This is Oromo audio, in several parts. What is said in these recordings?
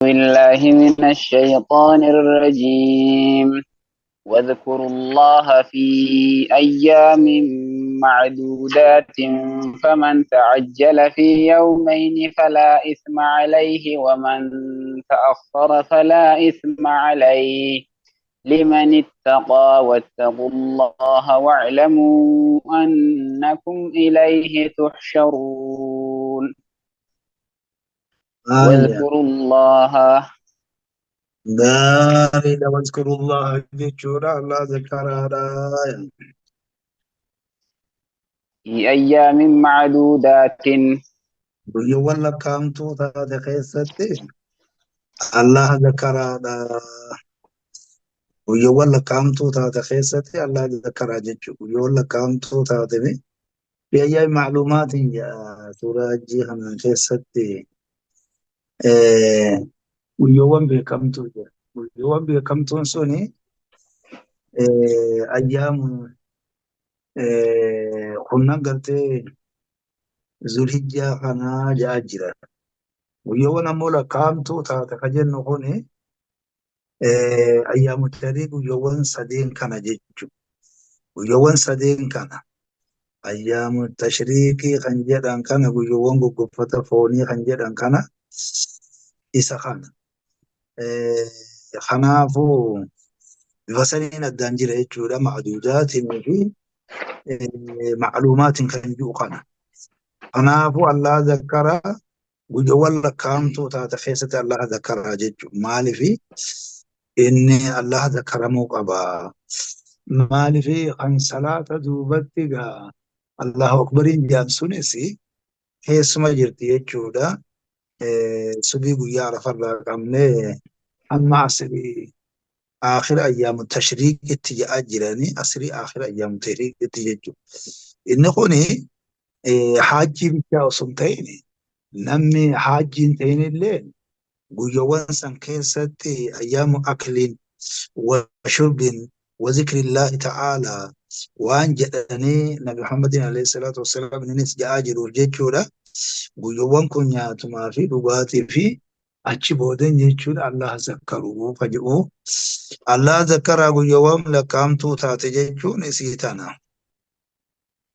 بالله من الشيطان الرجيم. واذكروا الله في أيام معدودات، فمن تعجل في يومين فلا إثم عليه، ومن تأخر فلا إثم عليه، لمن اتقى. واتقوا الله واعلموا أنكم إليه تحشرون. آية واذكروا الله داري واذكر الله جيتشورا الله ذكر آية في أيام معدودات. ولا كامتو تاتي خيستي الله ذكر ولا كامتو تاتي خيستي الله ذكر جيتشو ولا كامتو تاتي في أي معلومات يا سورة جيهنا خيستي ويوم بكمتو ويوم بكمتو سوني أيام كنا قلت ذو الحجة كان جاء ويوم أمولا كامتو تاتا كجن نقوني أيام التاريخ ويوم سدين كان جيجو ويوم سدين كان أيام التشريق كان جدان كان ويوم قفة فوني كان جدان كان إسا كان خنافو بفسرين الدانجر يجو معدودات في معلومات كان جو كان خنافو الله ذكر ولا كامتو تاتا خيسة الله ذكر جيجو مالي في إني الله ذكرمو قبا مالي في عن صلاة دوبتك الله أكبر إن جاب سنسي هي سما جرتي يجودا سبي قيا رفر قمني أما عصري آخر أيام التشريق اتجاه جيراني عصري آخر أيام التشريق اتجاه إنه خوني حاجي بيجا وسنتين نمي حاجي تين الليل قيوان سان كيستي أيام أكل وشرب وذكر الله تعالى وان جدني نبي محمد عليه الصلاة والسلام ننس جاجر وجيشورا قيوان كن ياتما في لغاتي في أتشي بودن جيشورا الله ذكروا فجؤوا الله ذكر قيوان لكامتو تاتي جيشو نسيتنا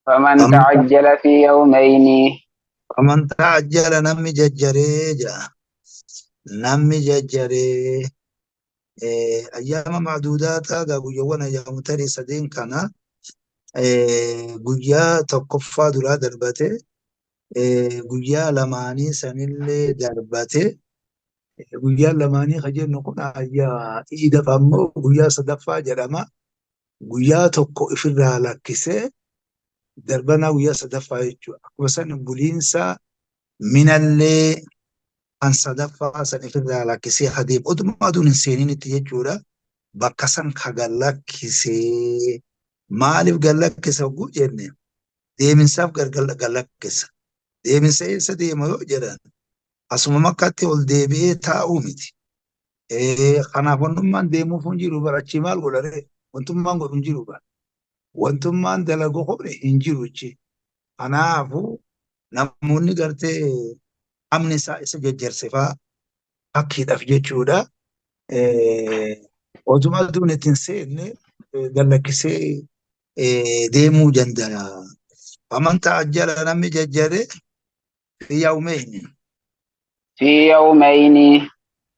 فمن أم تعجل في يومين. فمن تعجل نمي ججريجا نمي ججري أيام معدودات هذا قيوان أيام تري سدين كان guyyaa tokkoffaa duraa darbate guyyaa lamaanii sanillee darbate guyyaa lamaanii ka jennu kun ayyaa iidaf ammoo guyyaa sadaffaa jedhama guyyaa tokko ifirraa lakkisee darbanaa guyyaa sadaffaa jechuudha akkuma san buliinsa minallee kan sadaffaa san ifirraa lakkisee adeemu oduma aduun hin seeninitti jechuudha bakka san ka gallakkisee maaliif gallakkisa oguu jenne deeminsaaf gallakkisa deeminsa eessa deema yoo jedhan asuma makkaatti ol deebi'ee taa'uu miti kanaaf wantummaan deemuuf hin jiru bara achi maal godhare wantummaan godhu hin jiru bara wantummaan dalagu hodhe hin jiru achi kanaafu namoonni gartee amni isaa isa jajjarsifaa fakkiidhaaf jechuudha otuma aduun ittiin seenne gallakkisee deemuu danda'a. Faman ta'ajjala namni jajjare fi yawmeyni في يومين.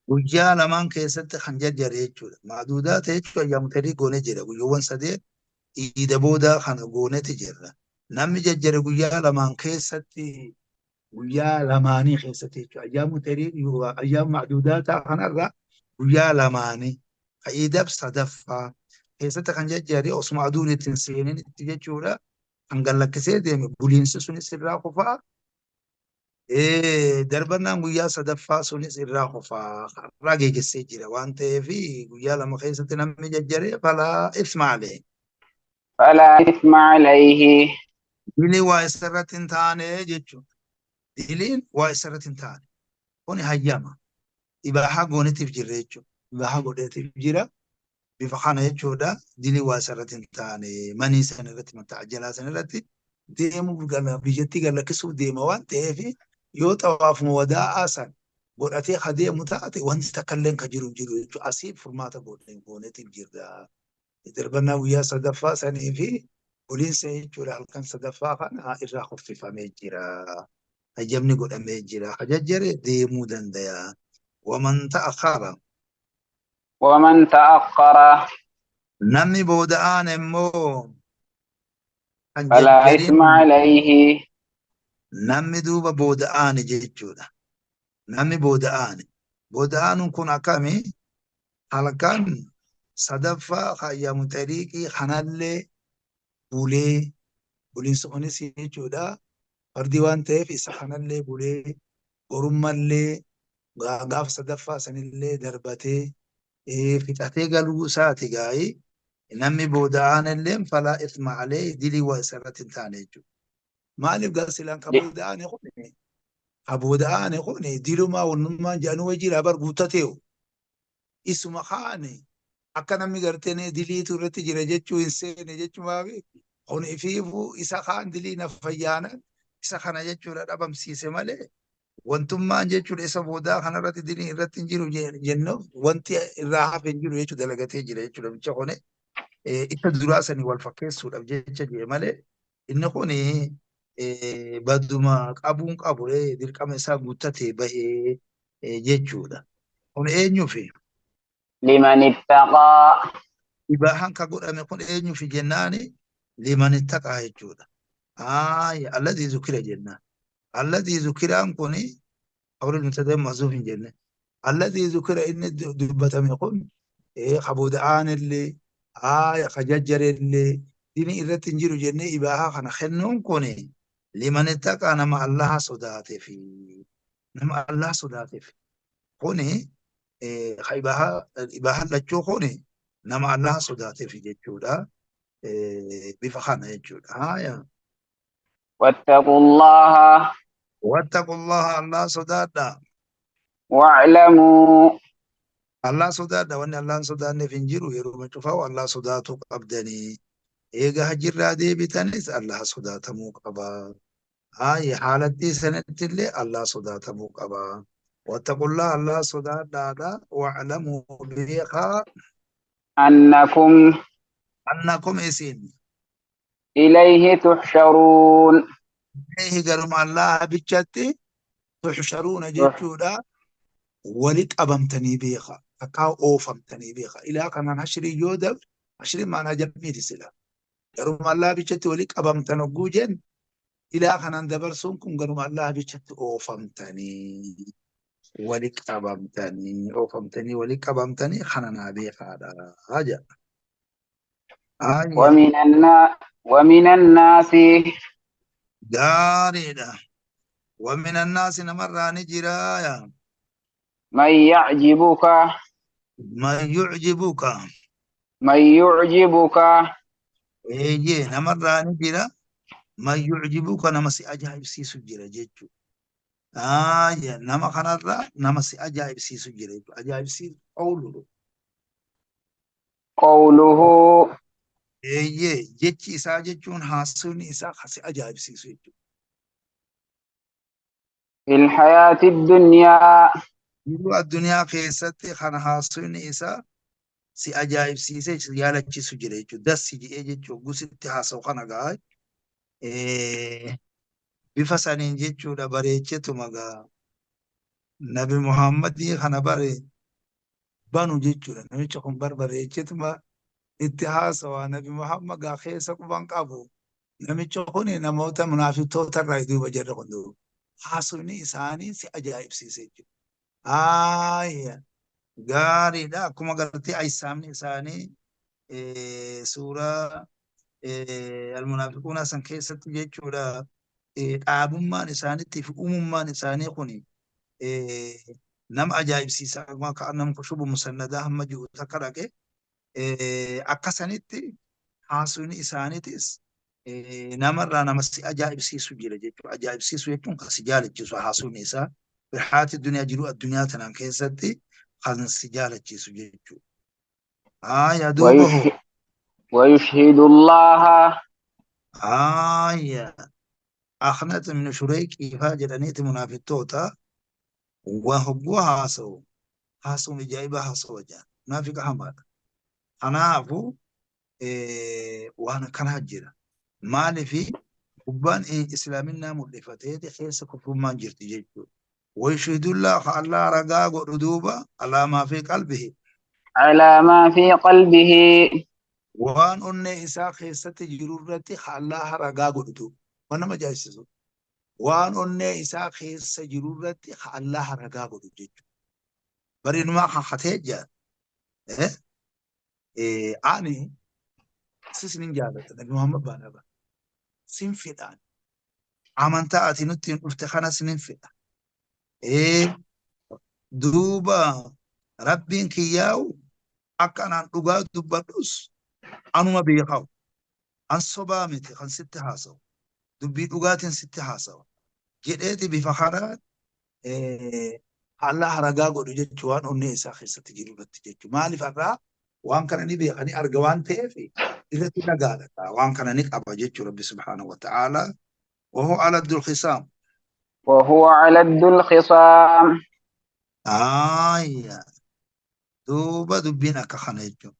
guyyaa lamaan keessatti kan jajjare jechuudha. Maaduudaa ta'e jechuudha ayyaamutarii goone jira. Guyyoowwan sadeen iida boodaa kana goonetti jirra. Namni jajjare guyyaa lamaan keessatti guyyaa lamaanii keessatti jechuudha. Ayyaamutarii ayyaam maaduudaa ta'a kanarra guyyaa lamaanii iidab sadaffaa keessatti kan jajjare osuma aduun ittiin seenin itti jechuudha. Kan gallakkisee deeme buliinsi sunis irraa kufaa. Darbannaan guyyaa sadaffaa sunis irraa kufaa. Irraa geegessee jira waan ta'eef guyyaa lama keessatti namni jajjare falaa ismaalee. فلا إثم عليه. Diliin waa isarratti hin taane jechuudha. Diliin waa isarratti hin taane. Kuni hayyama. Ibaahaa goonitiif jirra jechuudha. Ibaahaa godheetiif jira. Bifa kana jechuudha. Diliin waa isarratti hin taane. Manii san irratti ta'ajjalaa san irratti deemuuf biyyattii gallakkisuuf deema waan ta'eef yoo xawaafuma wadaa'aa san godhatee adeemu taate wanti takka illee kan jiru jechuudha. Asii furmaata gooneetiif jirra. Darbannaa guyyaa sadaffaa sanii fi buliinsa jechuudha halkan sadaffaa kana irraa kuffifamee jira. Ajabni godhamee jira. Hajajjare deemuu danda'a. Waman ta'akhara. ومن تأخر Namni booda'aan immoo kan فلا إثم jajjarin عليه. namni duuba booda'aan jechuudha. Namni booda'aan. Booda'aanuun kun akkami? Halkan sadaffaa ayyamu xariiqii kanallee bulee buliinsa kunis jechuudha. Fardi waan ta'eef isa kanallee bulee borummallee gaafa sadaffaa sanillee darbatee fixatee galuu isaati gaa'ii namni booda'aan illee falaa isma alee dilii waa isarratti hin taane jechuudha. Maaliif garsilaan ka booda'aan kun ka booda'aan kun dilumaa wannummaan jedhanii wajiidhaa bar guuttateewu isuma kaane akka namni gartee diliitu irratti jira jechuu hin seene jechuudha. Kun ifiifuu isa kaan dilii na fayyaanan isa kana jechuudha dhabamsiise malee wantummaan jechuudha isa boodaa kanarratti dilii irratti hin jiru jennuuf wanti irraa hafe hin jiru jechuudha dalagatee jira jechuudha. Bicha kuni isa duraa sanii wal fakkeessuudhaaf jecha jee malee inni kuni badduma qabuun qabu dirqama isaa guuttatee bahee jechuudha. Kun eenyuufi? لمن اتقى. Ibaahan ka godhame kun eenyuufi jennaani liman ittaqaa jechuudha. Alladhii zukira jennaan. Alladhii zukiraan kuni أول المنتدى محذوف جنة الذي ذكر إن دبتم يقول خبودان اللي خججر اللي ديني إذا تنجر جنة إباها خنا خنون كوني لمن اتقى نما الله صداته في نما الله صداته في كوني خيبها إباها لجو كوني نما الله صداته في جتودا بفخانة جتودا يا واتقوا الله واتقوا الله الله صداته واعلموا. الله صداته وأن الله صداته في نجرو يروم تفاو الله صداته أبدني إيجا هجر رادي بتنس الله صداته موقبا حالة دي سنة اللي الله صداته موقبا واتقوا الله الله صداته واعلموا بيخا أنكم إسين إليه تحشرون. إيه قالوا الله بجتي تحشرون جتودا ولك أبمتني بيخا أكاو أوفمتني بيخا إلى كان هشري يودب هشري ما نجمي تسلا قالوا الله بجتي ولك أبمتنو جوجن إلى كان دبرسونكم قالوا الله بجتي أوفمتني ولك أوفمتني ولك أبمتني خننا بيخا هذا ومن الناس داريدا ومن الناس نمر نجرايا من يعجبك إيه نمر نجرا من يعجبك نمسي أجايب سيسو جرا جيتشو نما خنرا نمسي أجايب سيسو جرا أجايب سيسو قوله إيه جيتشي إسا جيتشون حاسوني إسا خسي أجايب سيسو جيتشو في الحياة الدنيا يلو الدنيا كيستي خان حاسوني إسا سي أجايب سيسو يالتشي سجرا جيتشو دس سيجي جيتشو قوستي حاسو خانا قاي بفسانين جيتشو دا بريتشتو مغا نبي محمد خانا بري بانو جيتشو دا نميچو خن بريتشتو ما اتحاسوا نبي محمد قا خيسا قبان قابو نميچو خوني نموتا منافقتو رايدو بجر خندو حاسوني إساني سي أجايب سيسو غاري دا كما قلتي أي سامني إساني سورة المنافقون سن كيسة جيتشو دا أبومان إساني تيف أمومان إساني خوني نم أجايب سيسا ما كأنهم كشوب مسندة هم جو تكرك أكسانيتي حاسوني إسانيتيس نمر نمسي أجايب سيسو جيرا جيتشو أجايب سيسو يكون كسجالة جيسو حاسوني إسا بالحياة الدنيا جلو الدنيا تنام كيستي خلن سجالة جيسو جيتشو يا دوبه ويشهد الله. يا أخنت من شريك إفاجر أنيت منافق توتا وهبوها هاسو هاسو نجايبها هاسو جان ما في كهمات أنا أبو وانا كان هجرة مالي في وبان إسلامنا مؤلفتي خيس كفر ما جرت جيجو ويشهد الله الله رقاق ردوبة على ما في قلبه على ما في قلبه وان أني إساء خيسة جرورتي الله رقاق ردوبة وانا ما جايسسو وان أني إساء خيسة جرورتي الله رقاق ردوبة برين ما خاتيجا أني سيسنين جالت نبي محمد بانا سنفدان amantaa ati nutti hin dhufte kanas nin fedha. Duuba rabbiin kiyyaa'u akka anaan dhugaa dubbadhus anuma beekaa'u. An sobaa miti kan sitti haasa'u. Dubbii dhugaatiin sitti haasa'u. Jedheeti bifa kanaan Allah ragaa godhu jechuu waan onnee isaa keessatti jiru irratti jechuu. Maaliif irraa waan kana ni beekanii arga waan ta'eef irratti nagaadha. Waan kana ni qaba jechuu Rabbi subhaanahu wa ta'aalaa. وهو على الخصام وهو على الخصام دوبا دبينا كخنيجو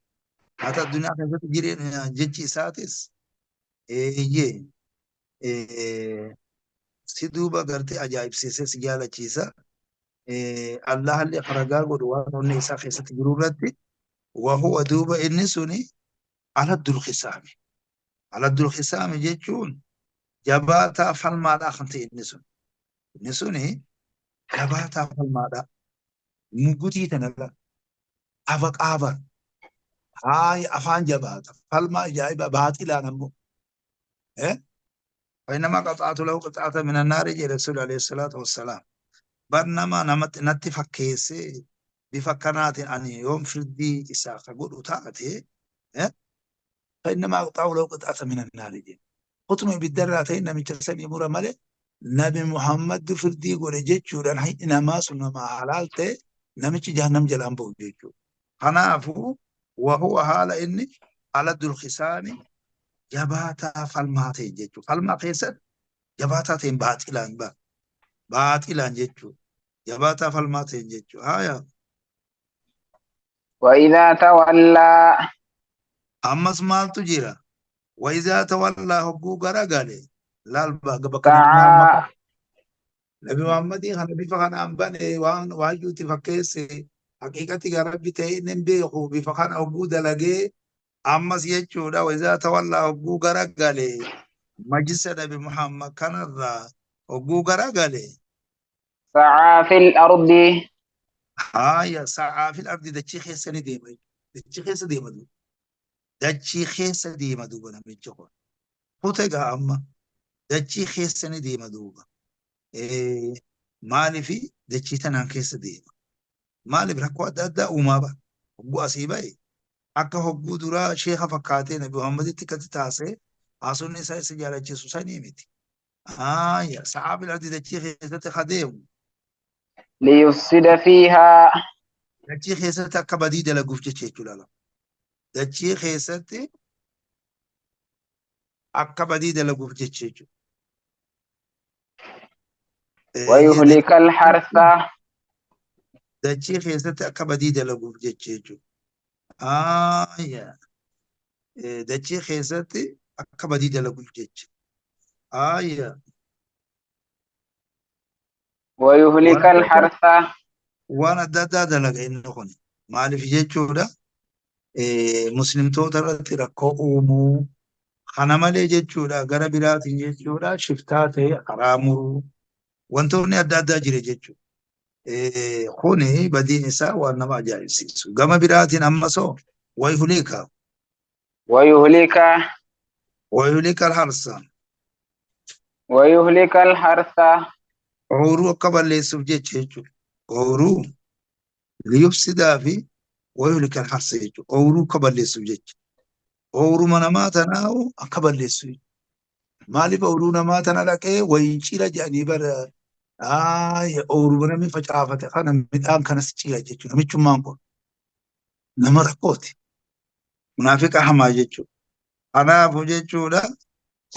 حتى الدنيا كانت تجري جيتشي ساتس يي سيدوبا قرتي أجايب سيسس جالا تشيسا الله اللي خرجا قدوان ونسا خيسة جرورتي وهو دوبا النسوني على الخصام على الخصام جيتشون جباتا فالمادا خنتي النسوني جباتا فالمادا مقوتي تنلا أفق آفر هاي أفان جباتا فالما جايبا باطلا نمو فإنما قطعت له قطعة من النار جي رسول عليه الصلاة والسلام برنما نتي فكيسي بفكرات أن يوم فردي إساقا قد أتاعته فإنما قطعت له قطعة من النار جي قطمي بالدراتين من تسمي مرة ملي نبي محمد فردي قول جيتشو لأن هي إنما سنما حلالته نمشي جهنم جلان بو جيتشو خنافو وهو هالا إني على الخصام جباتا فالماتي جيتشو فالما قيسد جباتا تين باطلان جيتشو جباتا فالماتي جيتشو هايا وإذا تولى أما سمال تجيرا وإذا تولى هبو غرغالي لالبا سعى نبي محمد نبي فخان أمباني وان واجو تفكيسي حقيقتي ربي تهين بيخو بفخان هبو دلقي أما سيجو دا وإذا تولى هبو غرغالي مجلس نبي محمد كان الرا هبو غرغالي سعى في الأرض هايا سعى في الأرض دچي خيسة ديما دچي خيسة ديما دو دچي خيسة ديما دو بنا مجيخو خوتيغا أما دچي خيسة ديما دوبا مالي في دچي تنان خيسة ديما مالي بركو أدى أمابا هبو أسيباي أكا هبو درا شيخ فكاتي نبي محمد تكتي تاسي أصول نساء سجالة جيسو ساني ميتي يا سعى الأرض دچي خيسة خديم ليفسد فيها دچي خيسة أكا بدي دلقوف جيچو لالا دچي خيسة أكا بدي دلقوف جيچو ويهلك الحرث دچي خيسة أكا بدي دلقوف جيچو يا دچي خيسة أكا بدي دلقوف جيچو يا ويهلك الحرث وانا دادا دلقا إنه خوني مالي في جيچو دا مسلم تو ترى ركو أومو خانا مالي جيچو دا غرا براتي جيچو دا شفتاتي حرامو وانتوني أدادا جري جيچو خوني بدين إساء وانما جاي سيسو غما براتي نمسو ويهليكا ويهليك الحرسان ويهلك الحرث عورو قبل ليسو جيچو عورو ليفسدا في ويهلك الحرس جيچو عورو قبل ليسو جيچو عورو مناماتنا قبل ليسو مالي عورو نماتنا لكي وينشيلا جاني بر عورو منامي فجافته خانا مدان كان سچيلا جيچو نميچو مانكو نمرقوتي منافق أحما جيچو أنا فجيچو دا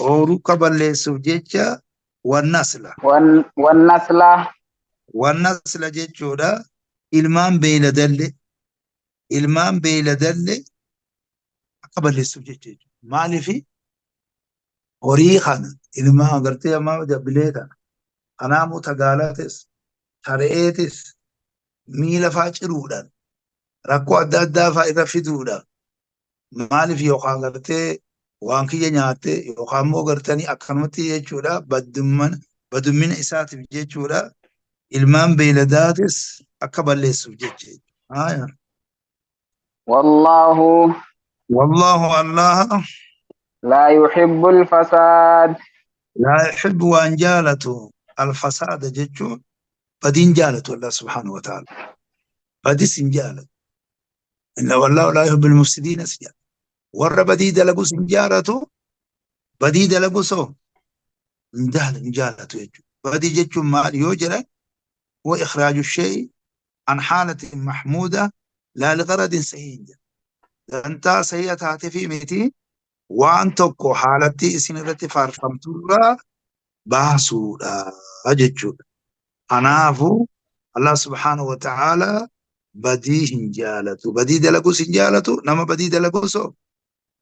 عورو قبل ليسو جيچا والنسل والنسل جيتشودا ilmaan beeyladallee akka balleessuuf jechuudha. Maaliifi horii kana ilmaan agartee ammaa jabbilee kana kanaamuu tagaalatis tare'eetis miila faa ciruudhaan rakkoo adda addaa faa irra fiduudhaan maaliif yookaan agartee waan kiyya nyaattee yookaan immoo agartanii akkanumatti jechuudha badummina isaatiif jechuudha ilmaan beeyladaatis akka balleessuuf jechuudha. والله والله الله لا يحب الفساد لا يحب وان جالته الفساد جتشو بدين جالته الله سبحانه وتعالى بدي سنجالت إن والله لا يحب المفسدين سجال ور بدي دلقو سنجالته بدي دلقو سو نجالته يجو بدي جتشو مال يوجر وإخراج الشيء عن حالة محمودة لا لغرض سيء أنت سيئة في ميتي وأن تكو حالتي سنرتي فارفمتورا باسودا أجتشو أنافو الله سبحانه وتعالى بدي هنجالتو بدي دلقو سنجالتو نما بدي دلقو سو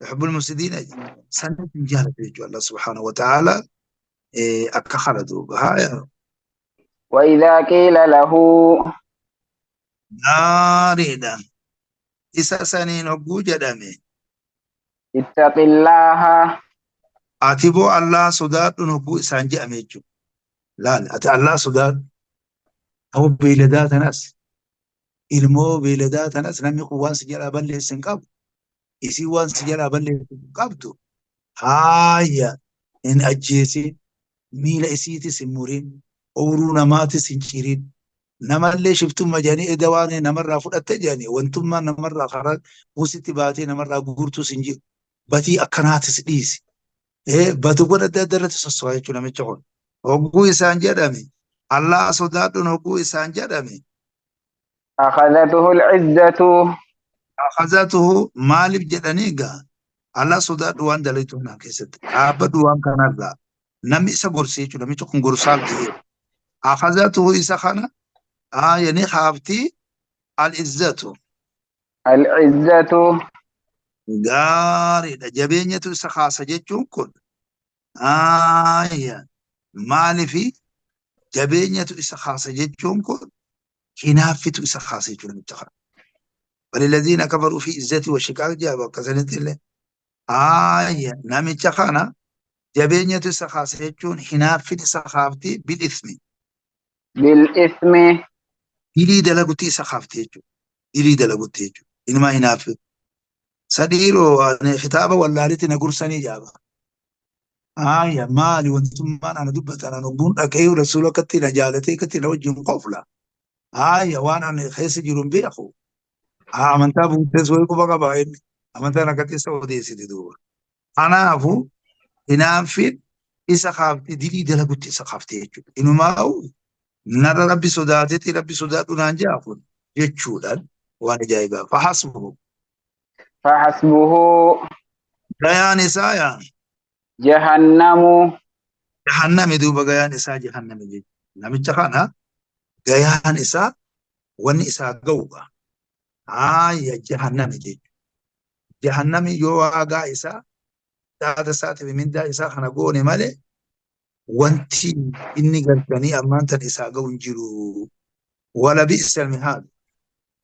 يحب المفسدين سنة هنجالتو الله سبحانه وتعالى أكخلدو هاي وإذا قيل له ناريدا إسا سنين أبو جدامي اتق الله أتبو الله صداد نبو سانجي أميجو لا أتى الله صداد أو بيلدات ناس ilmoo beeladaa tanas namni kun waan si jalaa balleessin qabu isii waan si jalaa balleessin qabdu haaya hin ajjeesin miila isiitis hin murin ooruu namaatis hin cirin namallee shiftumma jedhanii eda waan namarraa fudhatte jedhanii wantummaan namarraa karaa buusitti baatee namarraa gurgurtus hin jiru batii akkanaatis dhiisi batuuwwan adda adda irratti sosso'aa jechuudha namicha kun hogguu isaan jedhame Allah sodaadhuun hogguu isaan jedhame أخذته العزة أخذته مالف جدنيغا الله صداد وان دليتو هنا كيست عبد وان كان لا نمي إسا قرسيجو نمي تكون قرسال تيه أخذته إسا خانا يعني خافتي العزة العزة غاري دا جبينية إسا خاصة جيتشون كل مالفي جبينية إسا خاصة جيتشون كل هنافتو إسا خاصة جون متخر وللذين كفروا في عزتي وشقاق جابا كسنت الله نامي تخانا جبينية إسا خاصة جون هنافت إسا خافتي بالإثم بالإثم إلي دلقتي إسا خافتي جون إلي دلقتي جون إنما هنافت سديرو خطابة واللالتي نقرساني جابا مالي وانتم أنا دبت أنا نقول أكيو رسولك كتي نجالتي كتي نوجه قفلة وانا أنا خيس جرم بيخو amantaa buutee sooyi quba qaba inni amantaa nakatti isa odeessiti duuba kanaafu hinaafin isa kaafte dilii dalagutti isa kaafte jechuudha inumaa'u narra rabbi sodaatetti rabbi sodaadhu naan jaafun jechuudhaan waan ajaa'ibaa fahasbuhu gayaan isaa yaan jahannami duuba gayaan isaa jahannami jechuudha namicha kana gayaan isaa wanni isaa ga'uudha jahannami jechuudha. Jahannami yoo waagaa isaa taata isaatiif mindaa isaa kana goone malee wanti inni galchanii ammaan tan isaa ga'u hin jiru. Wala bi'isa mihaadu.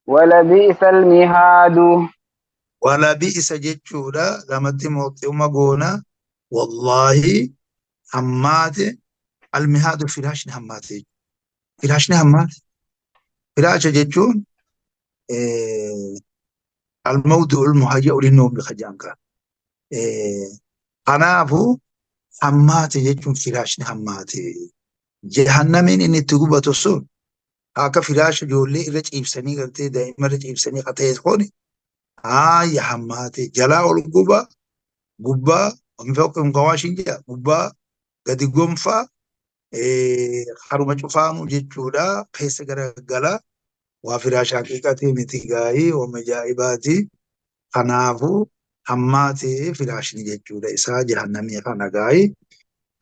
Wala bi'isa mihaadu. Wala bi'isa jechuudha lamatti mootummaa goona wallahi hammaate almihaadu firaashni hammaate. Firaashni hammaate. Firaasha jechuun الموضوع المهيأ للنوم بخجانك أنافو همات يجون فراشن همات جهنمين إن تجوبة الصون هاك فراش جولي رج إبسني قلتي دائما رج إبسني قتيت خوني يا همات جلاء الجوبة جوبة من فوق مقواشين جا جوبة قد جنفا خروج فانو جتودا فيس جلا وفراش حقيقتي متجاهي ومجايباتي خنافو هماتي فراش نجتشو دا إسا جهنمي خنقاي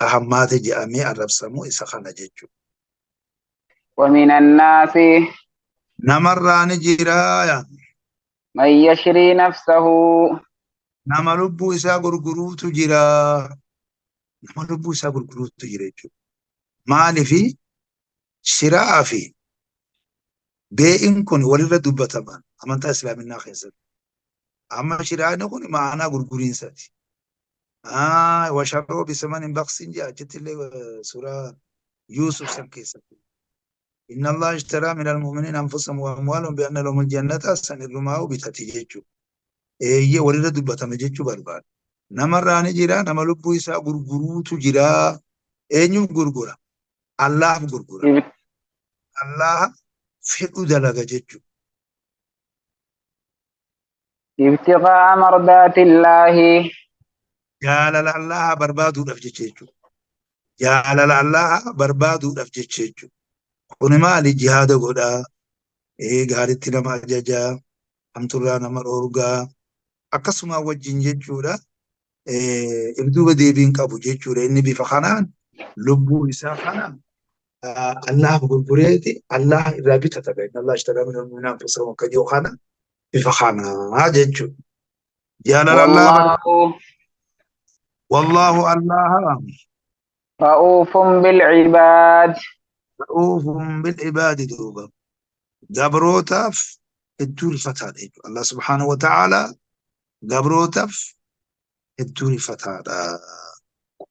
هماتي جامي الرب سمو إسا خنجتشو ومن الناس نمران جرايا من يشري نفسه نما لبو إسا غرغروت جرا نما لبو إسا غرغروت جرا مالي في شراء في بيئن كن ولد دبتمان أمانتا إسلامنا خيزر أما شراء نكون معنا غرغرين ساتي وشروا بثمن بخس جاء جت اللي سورة يوسف سنكيسة إن الله اشترى من المؤمنين أنفسهم وأموالهم بأن لهم الجنة سنرماه بتتجيجو إيه ولد دبتما جيجو برباد نمران جرا نما لبو إسا غرغروت جرا أين غرغرا الله غرغرا الله فدو دلغا جيجو ابتغاء مرضات الله جالل الله بربادو دف جيجو جالل الله بربادو دف جيجو كوني مالي جهاد غدا إيه غارتي نما ججا أمتورا نما أورغا أكسما وجين جيجورا إبدو بديبين كابو جيجورا إني بفخانان لبو إسا خانان الله غرغريتي الله رابطة تبع إن الله اشترى من المؤمنين أنفسهم كجو خانا بفخانا جيجو جالل الله والله والله الله رؤوف بالعباد رؤوف بالعباد دوبا جبروتاف الدول فتاة الله سبحانه وتعالى جبروتاف الدول فتاة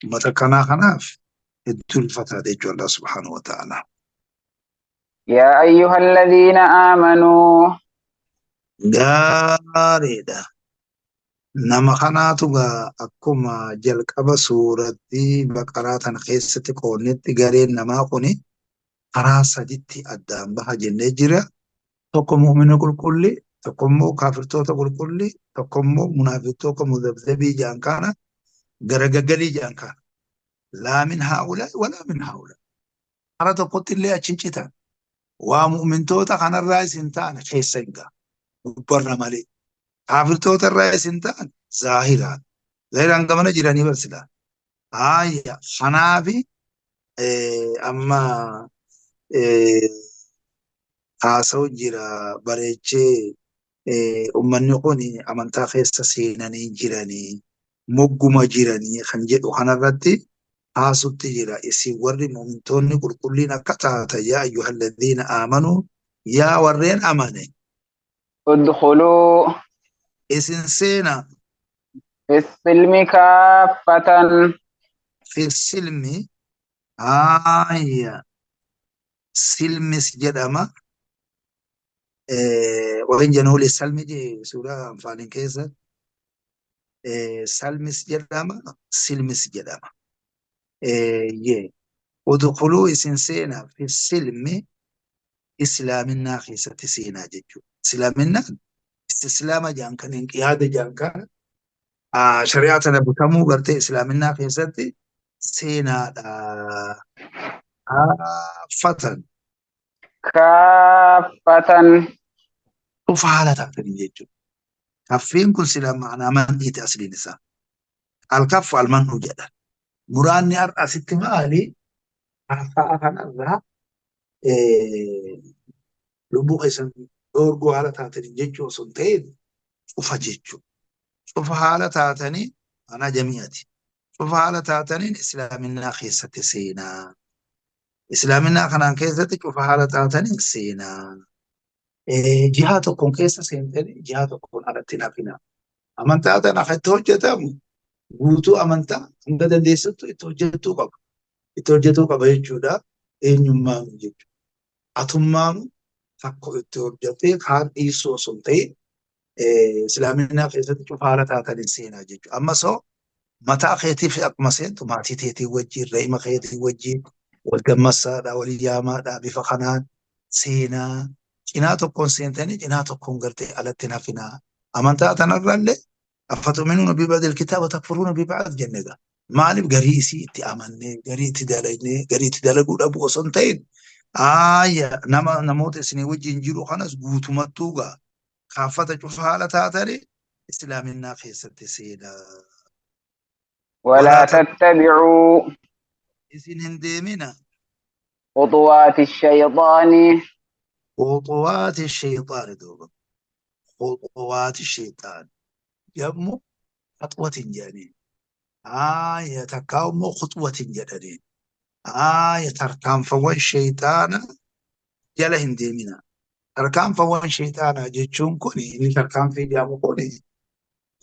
متى كنا خناف الدول فتاة الله سبحانه وتعالى يا أيها الذين آمنوا غاريدا نما خناتوغا أكما جلقب سورة بقرات خيستي قونت غارين نما قوني قراسة جتي أدام بها جنجرة تقوم مؤمن كل تقوم كافر كل تقوم منافق مذبذبي جان كان غرغغلي جان كان لا من هؤلاء ولا من هؤلاء أنا تقول لي أتشنشتا ومؤمن كان الرئيس انتان خيسنغا برنا مالي كافر الرئيس انتان ظاهرا غير أنقمنا جيراني برسلا خنافي أما haasa'u jira bareechee ummanni kun amantaa keessa seenanii jiranii mogguma jiranii kan jedhu kanarratti haasutti jira isin warri mu'mintoonni qulqulliin akka taatan yaa ayyuhalladhiina aamanuu yaa warreen amane ادخلوا isin seena في السلم كافة fi silmi aaya silmis jedhama وإن جنول السلم دي سورة أنفال كيسة سلمس جدama silmis jedhama يه ودخلوا إسنسينا في السلم إسلامنا خيسة سينا جيجو إسلامنا استسلام جان كان انقياد جان كان شريعتنا بتمو برتي إسلامنا خيسة سينا فتن كافة وفعالة تاكتن جيجو كفين كل سلام معنا من إيت أصلي نساء الكف المنه جدا مراني أرأس اتمالي أخاء الله lubbuu keessan dhoorguu haala taatanii jechuu osoo hin ta'in cufa jechuu. Cufa haala taatanii manaa jami'ati. Cufa haala taataniin islaaminaa keessatti seenaa. Islaaminaa kanaan keessatti cufa haala taataniin seenaa. Jihaa tokkoon keessa seentanii jihaa tokkoon alatti nafina. Amantaa tana akka itti hojjetamu guutuu amantaa hanga dandeessattu itti hojjetuu qaba. Itti hojjetuu qaba jechuudha. Eenyummaan jechuudha. Atummaan takko itti hojjetee kaan dhiisuu osoo hin ta'in islaaminaa keessatti cufa haala taataniin seenaa jechuudha. Ammasoo mataa keetiif akkuma seentu maatii teetii wajjin re'ima keetii wajjin wal gammassaadhaa wal yaamaadhaa bifa kanaan seenaa cinaa tokkoon seentanii cinaa tokkoon gartee alatti nafinaa. Amantaa tanarraallee أفتؤمنون ببعض الكتاب وتكفرون ببعض جنة مالف غريسي إتي أمني غريتي دلجني غريتي دلجود أبو سنتين نموت سني وجه نجرو خلاص قوتو متوغا خافة شوف حالة تاتري إسلام الناقصة سيدا ولا تتبعوا إسن هندمنا خطوات الشيطان خطوات الشيطان دوبا خطوات الشيطان يمو خطوة جانين تكاومو خطوة جدنين تركان فوان شيطان جل هنديمنا تركان فوان شيطان جيتشون كوني إني تركان في جامو كوني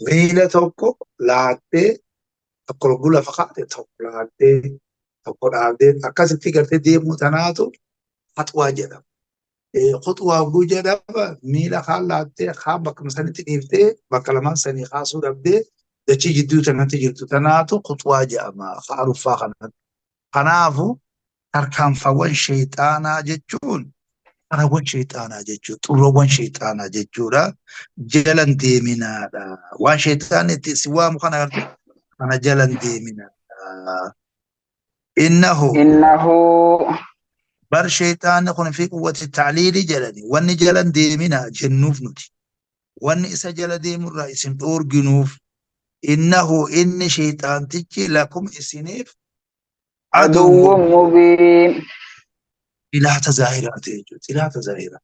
غيلة توكو لاتي تقول قولا فقط توكو لاتي تقول عبدين أكاسي تيجر ديمو تناتو خطوة جدا خطوة وجودة ميلا خالاتي خابك مثلا تنيفتي بكلمان سني خاصو ربدي دچي جدو تناتي جدو تناتو خطوة جاما خارفا خنافو تركان فوان شيطانا جتشون أنا وان شيطانا جتشو طلوان شيطانا جتشورا جلن ديمنا وان شيطان سوا مخانا أنا جلن ديمنا إنه إنه بر شيطان يكون في قوة التعليل جلني وان جلن ديمنا جنوف نتي وان إسا جل ديم الرئيس دور جنوف إنه إن شيطان تجي لكم إسنيف عدو عدو مبين إلى تزاهرات إلى تزاهرات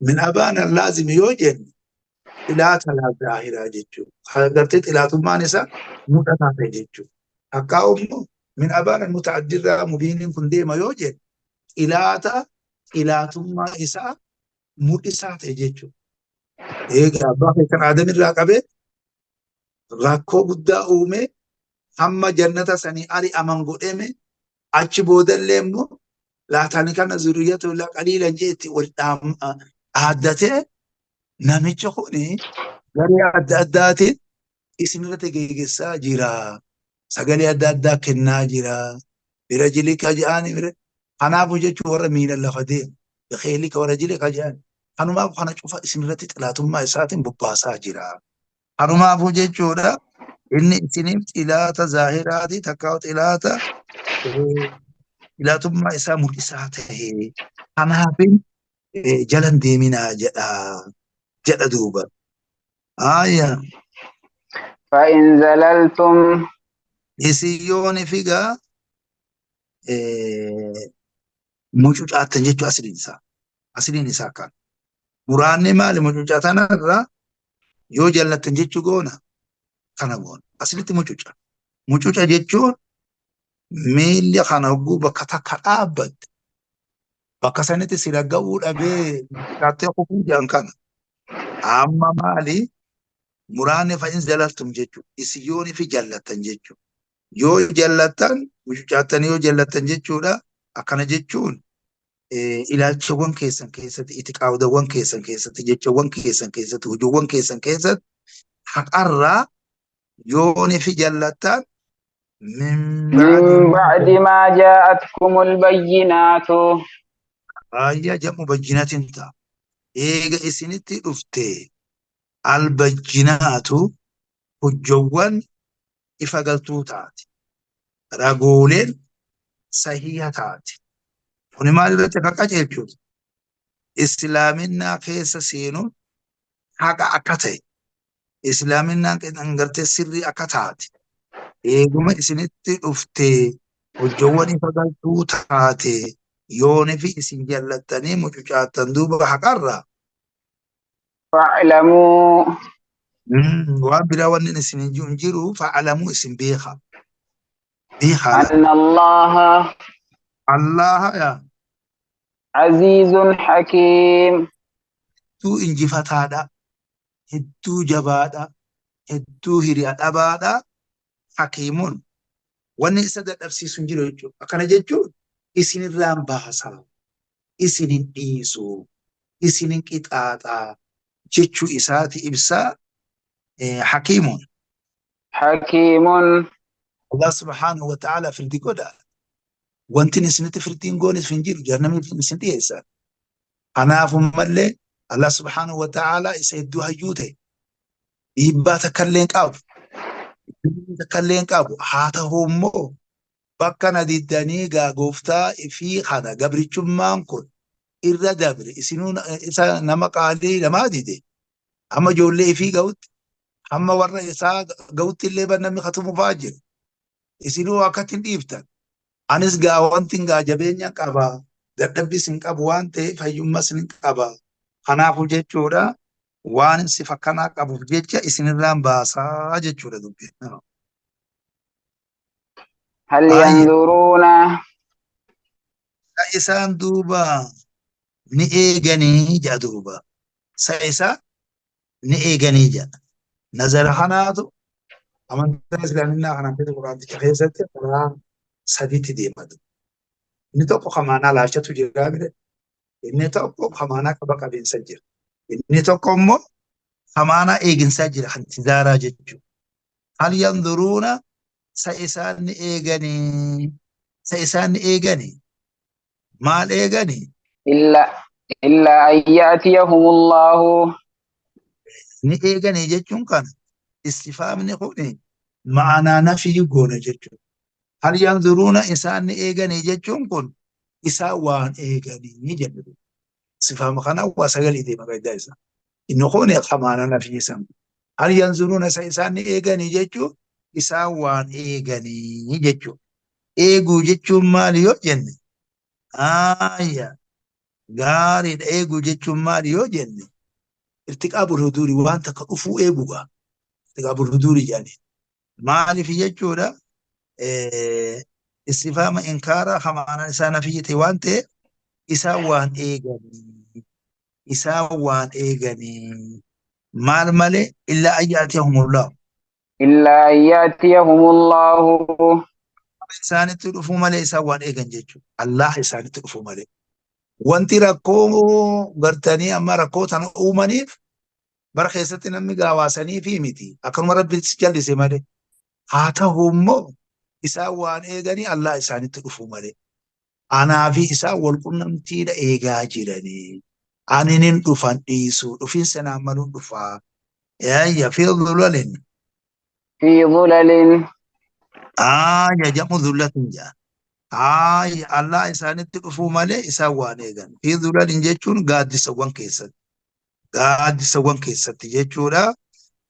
من أبانا لازم يوجد إلى تزاهرات جيتشو قرتت إلى ثم نسا متتاتي جيتشو أكاوم من أبانا المتعدد مبين كن ديما يوجد إلى ثم إسا مؤسات جيتشو إيه أبا كان آدم الراقبة راكو بدا أومي أما جنة سني أري أمان قدامي أتش بودن لمو لا تاني كان زريته لا قليلا جيت والدام عادته نامي خوني غري عاداتي اسمرته جيجسا جيرا سغلي عادات كنا جيرا برجلك جاني بر انا بوجه ور مين لفدي بخيلك ورجلك جاني انا ما بخنا شوف اسمرته طلاتم ما ساعتين بباسا جيرا انا ما بوجه جودا إن سنين إلى ظاهرات تكاوت إلى ثم إسا مرئساته أنا بين جلن ديمنا جدا دوبا آية فإن زللتم إسيون فيغا مجوجات جيتو أسلين إسا كان مراني مالي مجوجاتنا را يو جلت جيتو غونا كان غون أسلت مجوجة جيتو ميلي خانا غو بكتا كرابد بكسانتي سيرا أبي كاتي خفو جان كان أما مالي مراني فإن زللتم جيتو إسيوني في جلتن جيتو يو جلتن مجوجاتن يو جلتن جيتو لا أكنا جيتون ilaalchawwan keessan keessatti itti qaawdawwan keessan keessatti jechawwan keessan keessatti hojiiwwan keessan keessatti haqarraa yooni fi jallattaan min من بعد ما جاءتكم البينات baay'ee jedhamu bajjinatiin ta'a. Eega isinitti dhufte albajjinaatu hojjawwan ifa galtuu taate. Ragooleen sahiha taate. Kuni maal irratti akka qajeelchuuti? Islaaminaa keessa seenuun haqa akka ta'e. Islaaminaan gartee sirrii akka taate. Eeguma isinitti dhufte hojjawwan ifa galtuu taate. Yooni fi isin jallattanii mucucaattan duuba haqarraa. فاعلموا Waan biraa wanni isin hin jiru fa'alamuu isin beeka. Beekaadha. أن الله Allah yaa عزيز حكيم hedduu injifataadha. Hedduu jabaadha. Hedduu hiriya dhabaadha. Hakiimuun wanni isa dadhabsiisu hin jiru jechuudha. Akkana jechuun isinirraan baasaa. Isinin dhiisuu. Isinin qixaaxaa. Jechuu isaati ibsaa hakiimuun. حكيم Allah subhanahu wa ta'ala firdi godha. Wanti isinitti firdiin goonis hin jiru. Jahannamni isin dhiyeessa. Kanaafuu mallee Allah subhanahu wa ta'ala isa hedduu hayyuu ta'e. Dhiibbaa takkallee hin qabu. Takkallee hin qabu. Haa ta'u immoo bakka na diddanii gaa gooftaa fi kana gabrichummaan kun irra dabre isinuu isa nama qaalii namaa dide. Amma ijoollee ifii ga'utti amma warra isaa ga'utti illee namni katumu fa'aa jiru. Isinuu akkatti hin dhiiftan. Anis gaa wanti gaa jabeenya qaba. Dadhabbiis hin qabu waan ta'eef fayyummas hin qaba. Kanaafuu jechuudha waan sifa kanaa qabuuf jecha isinirraan baasaa jechuudha dubbiin. هل Ayya ينظرون isaan duuba ni eeganii jedha duuba. Isa ni eeganii jedha. Nazara kanaatu amantaa islaaminaa kanaan fedha quraanticha keessatti karaa sadiitti deematu. Inni tokko kamaanaa laachatu jira mire. Inni tokko kamaanaa qaba qabeessa jira. Inni tokko immoo kamaanaa eeginsaa jira kan tijaaraa jechuudha. Hal yanzuruuna isaan ni eeganii. Isaan ni eeganii. Maal eeganii? إلا أن يأتيهم الله Ni eeganii jechuun kana istifaamni kuni ma'anaa nafii goona jechuudha. Hal yanzuruuna isaan ni eeganii jechuun kun isaa waan eeganii jedhu. Istifaama kana waa sagalii deema guddaa isaa. Inni kuni kamaana nafii san. Hal yanzuruuna isaan ni eeganii jechuun isaa waan eeganii jechuudha. Eeguu jechuun maali yoo jenne? Aayya gaariidha. Eeguu jechuun maali yoo jenne? Irtiqaabul huduuri waan takka dhufuu eeguudha. Irtiqaabul huduuri jedhani. Maaliif jechuudha? Istifaama inkaaraa hamaanaan isaa nafiyyate waan ta'eef isaan waan eeganii. Isaan waan eeganii. Maal malee illaa an ya'tiyahumullahu. إلا أن يأتيهم الله Isaanitti dhufuu malee isaan waan eegan jechuudha. Allah isaanitti dhufuu malee. Wanti rakkoo gartanii amma rakkoo tana uumaniif bara keessatti namni gaawaasanii fi miti. Akkanuma rabbi jallise malee. Haa ta'u immoo isaan waan eeganii Allah isaanitti dhufuu malee. Anaa fi isaan wal qunnamtiidha eegaa jiranii. Ani nin dhufan dhiisu. Dhufiinsa naan maluun dhufaa. Yaayya fi dhulalin. في ظلل Jamu dhullatin jaa. Allah isaanitti dhufuu malee isaan waan eegan. Fi dhulalin jechuun gaaddisawwan keessatti. Gaaddisawwan keessatti jechuudha.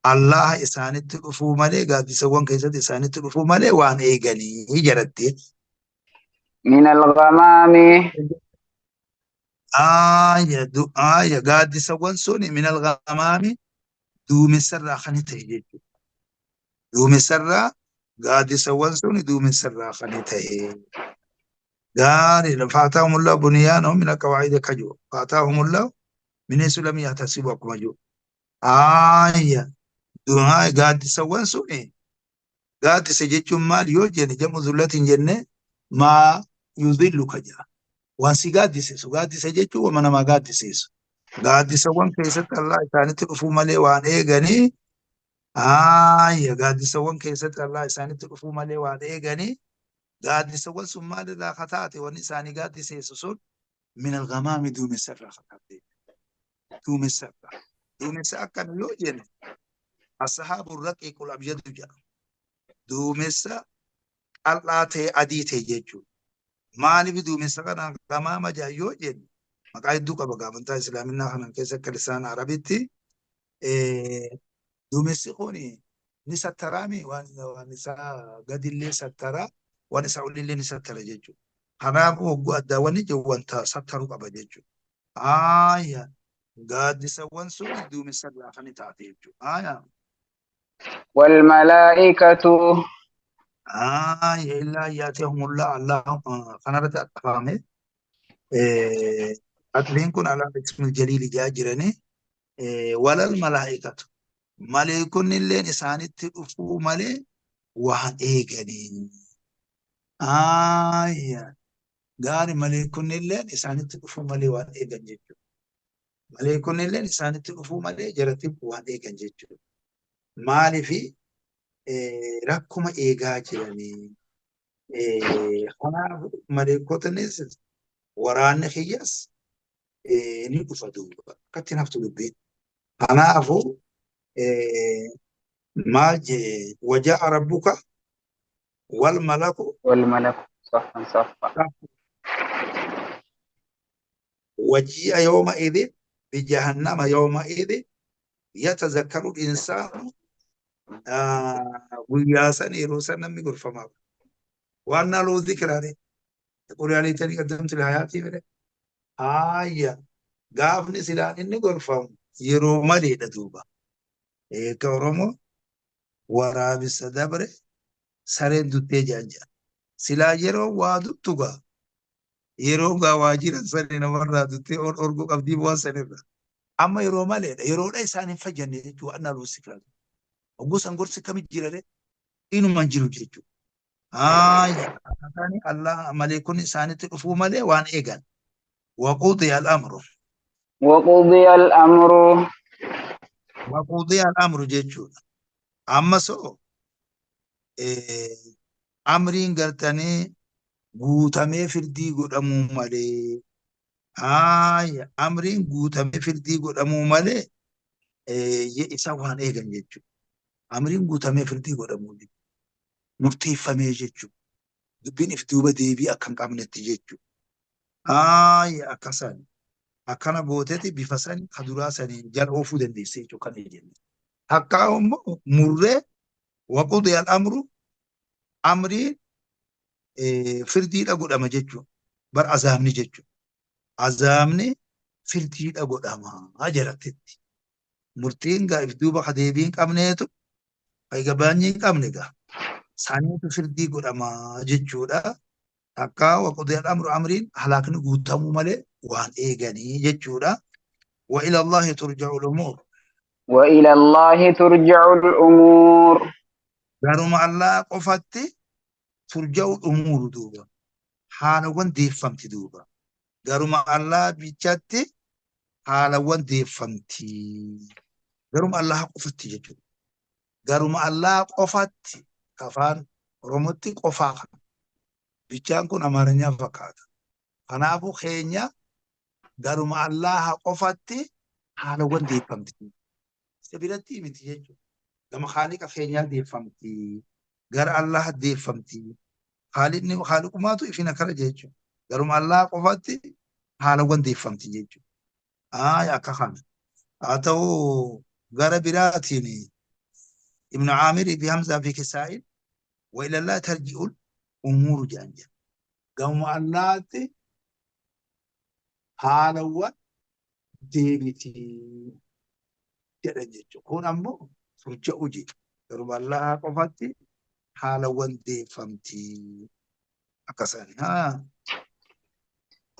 Allah isaanitti dhufuu malee gaaddisawwan keessatti isaanitti dhufuu malee waan eeganii jedhatti. من الغمام Gaaddisawwan suni minal gamaami duumessarraa kan ta'e jechuudha. Duumessarraa gaaddisawwan suni duumessarraa kan ta'e. Gaariidha. Faataahumullahu bunyaanahum min alqawaa'idi akka jiru. Faataahumullahu min haysu lam yahtasibu akkuma jiru. Gaaddisawwan suni gaaddisa jechuun maal yoo jenne jamu dhullatin jenne maa yudhillu ka jira. Waan si gaaddisiisu. Gaaddisa jechuun waan nama gaaddisiisu. Gaaddisawwan keessatti Allah isaanitti dhufuu malee waan eeganii. Gaaddisawwan keessatti Allah isaanitti dhufuu malee waan eeganii. Gaaddisawwan sun maalirraa kataate wanni isaanii gaaddisiisu sun min algamaami duumessarraa kataate. Duumessarraa. Duumessa akkana yoo jenne asxaabu raqiiqul abyadu jedha. Duumessa qal'aa ta'e adii ta'e jechuudha. Maaliif duumessa kana gamaama jaa yoo jenne maqaa hedduu qaba amantaa islaaminaa kanan keessa akka lisaan arabitti duumessi kun ni sattaraami waan isaa gadillee sattara waan isaa olillee ni sattara jechuudha. Kanaafuu hogguu addaawwan ijoo wanta sattaruu qaba jechuudha. Gaaddisawwan sun duumessa irraa kan taate jechuudha. والملائكة إلا يأتيهم الله كان رد أفهمه أتلين كن على اسم الجليل جاجرني ولا الملائكة ملائكون اللي نساني تقفوا ملائ وهن إيجانين قال ملائكون اللي نساني تقفوا ملائ وهن إيجان جيجو ملائكون اللي نساني تقفوا ملائ جرتب وهن إيجان جيجو مالي في rakkuma eegaa jiranii. Kanaaf maleekotanis waraanni kiyyas ni dhufa duuba. Akkatti naftu dubbiin. Kanaafuu maal jee waja'a rabbuka wal malaku صفا صفا وجيء يومئذ بجهنم يومئذ يتذكر الإنسان guyyaa san yeroo san namni gorfamaaf waan naaloo zikiraare قل يا ليتني قدمت لحياتي بره gaafni silaan inni gorfamu yeroo maleedha duuba. Eeka Oromoo waraabessa dabre sareen duttee jaanja. Silaa yeroo waa duttu gaa yeroo gaa waa jiran sani namarraa duttee orguu qabdii bu'aan sanirra. Amma yeroo maleedha yeroodha isaan hin fayyadne jechuudha annaa luussi filatu. Ogguusan gorsi kamit jirare inumaan jiru jechuudha. Akkaataani Allah malee kun isaanitti dhufuu malee waan eegan. Waquudhi al-amru. وقضي الأمر Waquudhi al-amru jechuudha. Amma soo amriin gartanii guutamee firdii godhamuu malee amriin guutamee firdii godhamuu malee isa waan eegan jechuudha. Amriin guutamee firdii godhamuu murteeffamee jechuudha. Dubbiin if duuba deebii akka hin qabnetti jechuudha. Akkasaan akkana gooteeti bifa san kaduraa saniin jala oofuu dandeessee jechuudha kan jennu. Takkaa immoo murree waqudhi al-amru amriin firdiidha godhama jechuudha. Bar azaabni jechuudha. Azaabni firdiidha godhama jedhatetti. Murtiin gaa if duuba deebii hin qabneetu fayyabaanyii hin qabne gaa. Saniitu firdii godhama jechuudha. Takkaa waqudhi al-amru amriin halaakni guutamuu malee waan eeganii jechuudha. وإلى الله ترجع الأمور. وإلى الله ترجع الأمور. garuma Allah qofatti turja'u umuru duuba haalawwan deeffamti duuba garuma Allah bichatti haalawwan deeffamti garuma Allah qofatti jechuudha garuma Allah qofatti afaan Oromootti qofaa kana bichaan kun Amaarinyaa fakkaata kanaafuu keenya garuma Allah qofatti haalawwan deeffamti isa biratti miti jechuudha gama haaliqa keenyaa deeffamti gara Allah deeffamti haaliqni haaliqumaatu ifina kara jechuudha garuma Allah qofatti haalawwan deeffamti jechuudha akka kana haa ta'u gara biraatiin ibnu Aamir fi Hamzaa fi Kisaa'in wa ila Allah tarji'ul umuuru jedhan gama Allahtti haalawwan deebiti jedhan jechuudha kun ammoo turja'u jechuudha garuma Allah qofatti haalawwan deeffamti akkasani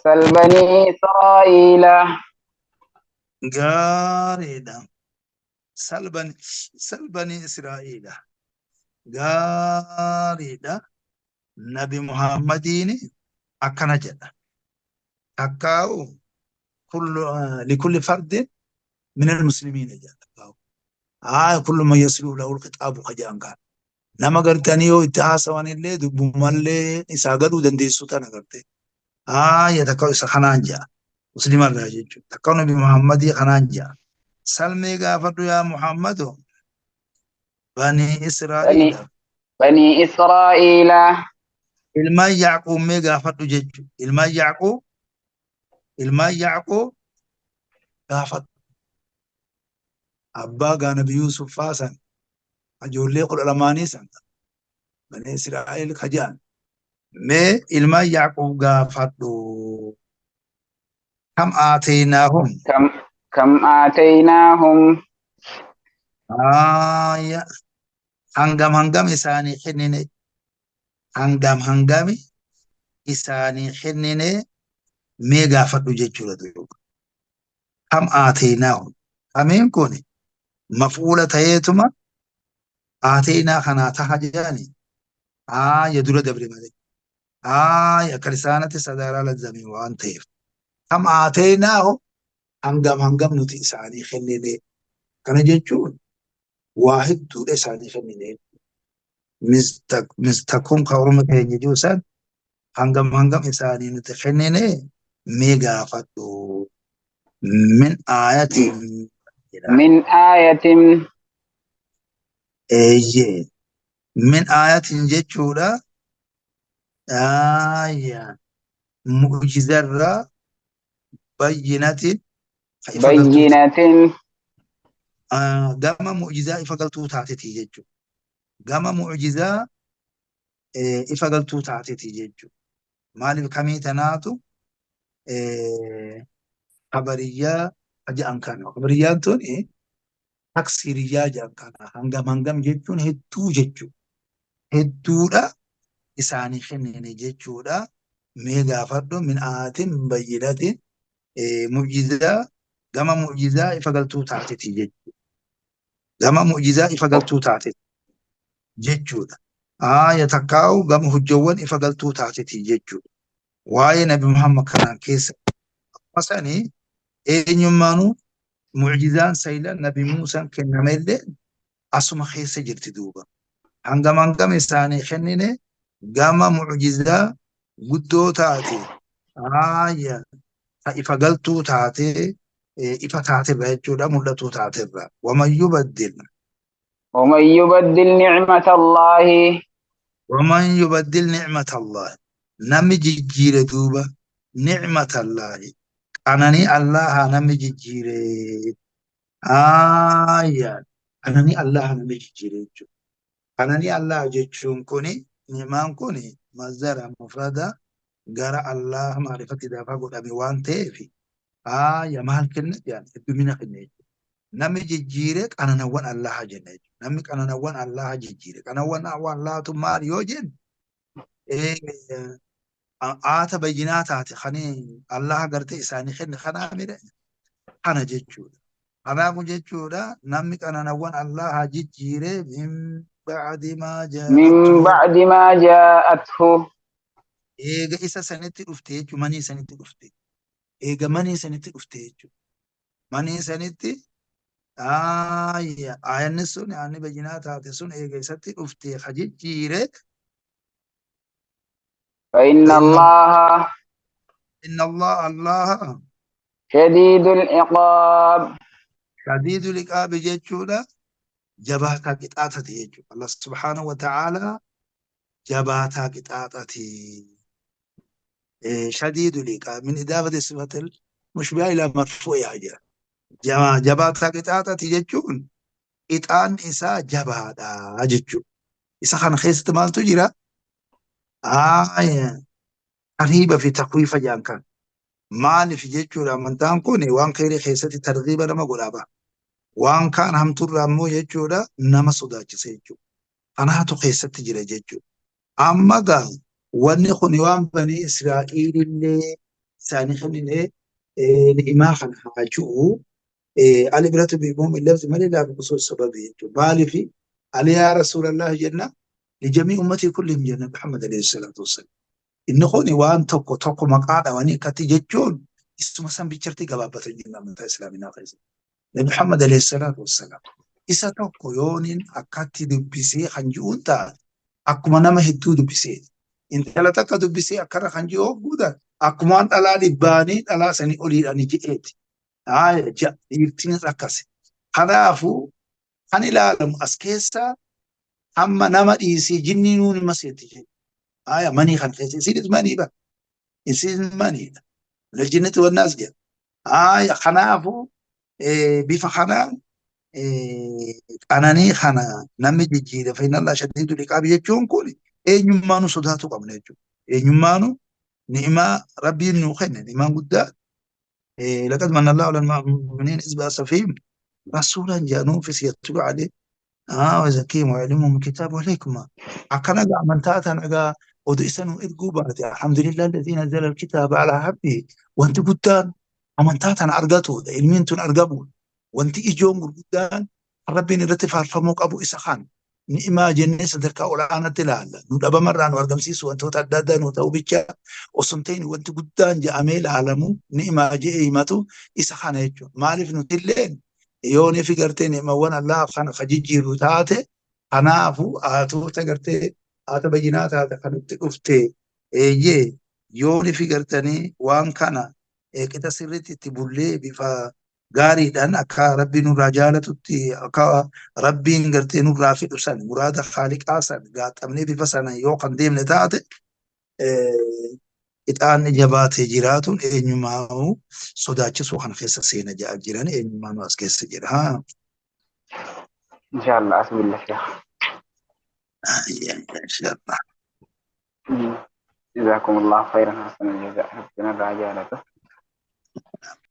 سل بني إسرائيل. gaariidha salbani Israa'iila gaariidha nabi Muhammadiin akkana jedha takkaa'u likulli fardin min al-muslimiina jedha كل ما يسلو له الخطاب خجان قال نما قرتني يو اتحاسوان اللي دبومالي إساقلو دنديسو تانا قرتي يتكو إسا خنانجا مسلم الراجج تكو نبي محمد خنانجا سلمي قافر يا محمد بني إسرائيل بني إسرائيل ilma Yaaqoob mee gaafadhu jechuudha. Ilma Yaaqoob gaafadhu. Abbaa gaa Nabi Yuusuf faasan ijoollee 12 san Bani Israa'el kajaan mee ilma Yaaqoob gaafadhu. Kam aataynaahum كم آتيناهم hangam isaanii kennine hangam isaanii kennine mee gaafadhu jechuudha duuba. Kam aataynaahum kamiin kun maf'uula ta'eetuma aataynaa kanaa taha jedhani dura dabre malee akka lisaanatti sadaaraa lazzamii waan ta'eef kam aataynaahu hangam nuti isaanii kennine kana jechuun waa hedduudha isaanii kennine mistakum ka orma keenya juusan hangam isaanii nuti kennine mee gaafadhu min aayatin من آية min aayatin jechuudha mu'jizarraa bayyinatin بينة gama mu'jizaa ifa galtuu taateti jechuudha. Gama mu'jizaa ifa galtuu taateti jechuudha. maaliif kamii tanaatu habariyaa jedhan kana. Habariyaan tun taksiriyaa jedhan kana. Hangam hangam jechuun hedduu jechuudha. Hedduudha isaanii kennine jechuudha. Mee gaafadhu min aatin bayyinatin mu'jizaa gama mu'jizaa ifa galtuu taateti jechuudha. Gama mu'jizaa ifa galtuu taateti jechuudha. Takkaa'u gama hujjawwan ifa galtuu taateti jechuudha. Waa'ee Nabi Muhammad kanaan keessa masanii eenyummaanuu mu'jizaan saylan Nabi Muusaan kennamellee asuma keessa jirti duuba. Hangam hangam isaanii kennine gama mu'jizaa guddoo taate ifa galtuu taate ifa taaterra jechuudha mul'atuu taaterra. ومن يبدل نعمة الله ومن يبدل نعمة الله نمي جيجير دوبا نعمة الله أنني الله نمي جيجير أنني الله نمي جيجير أنني الله جيجون كوني نعمان كوني مزارة مفردة قرأ الله معرفة دافع قد أبي وان تيفي مال كنت يعني بمنا كنت نمي جيجيرك أنا نوان الله جنة نمي أنا نوان الله جيجيرك أنا نوان الله تمار يوجن آتا بيجينات آتي خاني الله قرت إساني خن خنا ميرا أنا جيجودا أنا أقول جيجودا نمي أنا نوان الله جيجيرك من بعد ما جاءته إيجا سنتي أفتيج ماني سنتي أفتيج إيجا ماني سنتي أفتيج ماني سنتي آيان سن يعني بجنات هاتي سن إيجا ستي أفتي خجيج جيرك فإن الله شديد العقاب شديد العقاب جيجودا جباتا قطعتي جيجو الله سبحانه وتعالى جباتا قطعتي شديد العقاب من إضافة صفة المشبهة إلى مرفوع حاجة جباتا قطعتي جيجون إطعان إسا جباتا جيجو إسا خان خيست مال تجرى قريبة في تخويف جانكان مال في جيجو لمن تانكوني وان خيري خيستي ترغيبا لما قلابا وان كان هم ترامو جيجو نما صداج سيجو أنا هاتو خيستي جرى جيجو أما قال واني خوني وان بني إسرائيل اللي ساني خليني لإما خان حاجو الإبرة بإمام اللفظ مالي لا بخصوص سببه بالي في علي يا رسول الله جنة لجميع أمتي كلهم جنة محمد عليه الصلاة والسلام إن خوني وان توكو مقادة واني كاتي جيجون اسمه سن بيشرتي قبابة الجنة من إسلامنا خيزي محمد عليه الصلاة والسلام إسا توكو يونين أكاتي دبسي خنجون تا أكما نما هدو دبسي إنت لا تكا دبسي أكرا خنجو بودا أكما أنت لا لباني لا سني أولي أني جئت يرتين ركاسي خلافو خاني لالم أسكيسا أما نما إيسي جنينون مسيتي ماني خان خيسي سيدت ماني با إنسيد ماني للجنة والناس جا خنافو بيفا خنا أناني خنا نمي جيجيدا فإن الله شديد العقاب يجون كولي نمانو صداتو قبل يجون نمانو نعمة ربي نوخن نعمة قدام لقد من الله على المؤمنين إذ بعث فيهم رسولا جاءوا في يتلو عليه وزكيهم ويعلمهم الكتاب والحكمة أكنا من تاتا ودئسنوا إرقوبات الحمد لله الذي نزل الكتاب على عبده وانت قدام أمن تاتا أرقاته علمين أرقبوا وانت إجوم قدام ربي نرتفع الفموك أبو إسخان نئما جنة صدرك أولانا تلالا نودب مران وردمسيس وانتو تدادان وتوبيكا وسنتين وانت قدام جاميل عالمو نئما جئيماتو إسخان يجو مالف نتلين يوني في قرتين نئما وانا الله خان خجيجي روتاتي خنافو آتو تقرتي آتا بجينات آتا خانت أفتي يوني في قرتني وان كان كتا سرتي تبولي بفا gaariidhaan akka rabbiin nurraa jaalatutti akka rabbiin gartee nurraa fedhu san muraada haaliqaa san gaaxamnee bifa sana yoo kan deemne taate ixaanni jabaatee jiraatuun eenyumaa'u sodaachisuu kan keessa seena ja'a jiran eenyumaa'u as keessa jira. Inshallah asbillah. Inshallah. جزاكم الله خيرا، حسن الجزاء، ربنا الرجالة.